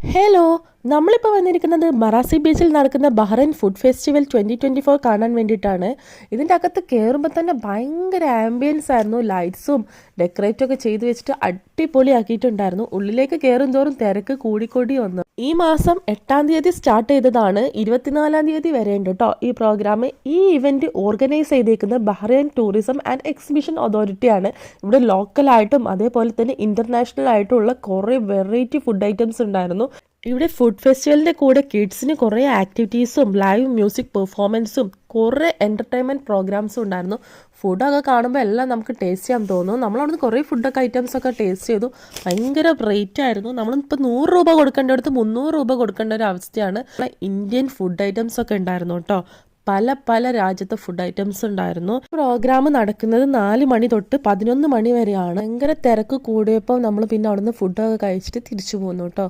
Hello, നമ്മളിപ്പോൾ വന്നിരിക്കുന്നത് Marasi ബീച്ചിൽ നടക്കുന്ന ബഹ്റൈൻ ഫുഡ് ഫെസ്റ്റിവൽ 2024 കാണാൻ വേണ്ടിയിട്ടാണ്. ഇതിൻ്റെ അകത്ത് കയറുമ്പോൾ തന്നെ ഭയങ്കര ആംബിയൻസ് ആയിരുന്നു. ലൈറ്റ്സും ഡെക്കറേറ്റൊക്കെ ചെയ്ത് വെച്ചിട്ട് അടിപൊളിയാക്കിയിട്ടുണ്ടായിരുന്നു. ഉള്ളിലേക്ക് കയറും തോറും തിരക്ക് കൂടിക്കൂടി വന്നു. ഈ മാസം 8-ാം തീയതി സ്റ്റാർട്ട് ചെയ്തതാണ്. 24-ാം തീയതി വരെ ഉണ്ട് കേട്ടോ ഈ പ്രോഗ്രാം. ഈ ഇവൻറ്റ് ഓർഗനൈസ് ചെയ്തേക്കുന്നത് ബഹ്റൈൻ ടൂറിസം ആൻഡ് എക്സിബിഷൻ അതോറിറ്റിയാണ്. ഇവിടെ ലോക്കലായിട്ടും അതേപോലെ തന്നെ ഇൻ്റർനാഷണൽ ആയിട്ടുള്ള കുറേ വെറൈറ്റി ഫുഡ് ഐറ്റംസ് ഉണ്ടായിരുന്നു. ഇവിടെ ഫുഡ് ഫെസ്റ്റിവലിൻ്റെ കൂടെ കിഡ്സിന് കുറേ ആക്ടിവിറ്റീസും ലൈവ് മ്യൂസിക് പെർഫോമൻസും കുറേ എൻ്റർടൈൻമെൻറ്റ് പ്രോഗ്രാംസും ഉണ്ടായിരുന്നു. ഫുഡൊക്കെ കാണുമ്പോൾ എല്ലാം നമുക്ക് ടേസ്റ്റ് ചെയ്യാൻ തോന്നും. നമ്മളവിടുന്ന് കുറേ ഫുഡൊക്കെ ഐറ്റംസൊക്കെ ടേസ്റ്റ് ചെയ്തു. ഭയങ്കര റേറ്റ് ആയിരുന്നു. നമ്മളിപ്പോൾ 100 രൂപ കൊടുക്കേണ്ടടുത്ത് 300 രൂപ കൊടുക്കേണ്ട ഒരു അവസ്ഥയാണ്. ഇന്ത്യൻ ഫുഡ് ഐറ്റംസ് ഒക്കെ ഉണ്ടായിരുന്നു കേട്ടോ. പല രാജ്യത്തെ ഫുഡ് ഐറ്റംസ് ഉണ്ടായിരുന്നു. പ്രോഗ്രാം നടക്കുന്നത് 4 മണി തൊട്ട് 11 മണി വരെയാണ്. ഭയങ്കര തിരക്ക് കൂടിയപ്പോൾ നമ്മൾ പിന്നെ അവിടുന്ന് ഫുഡൊക്കെ കഴിച്ചിട്ട് തിരിച്ചു പോന്നു കേട്ടോ.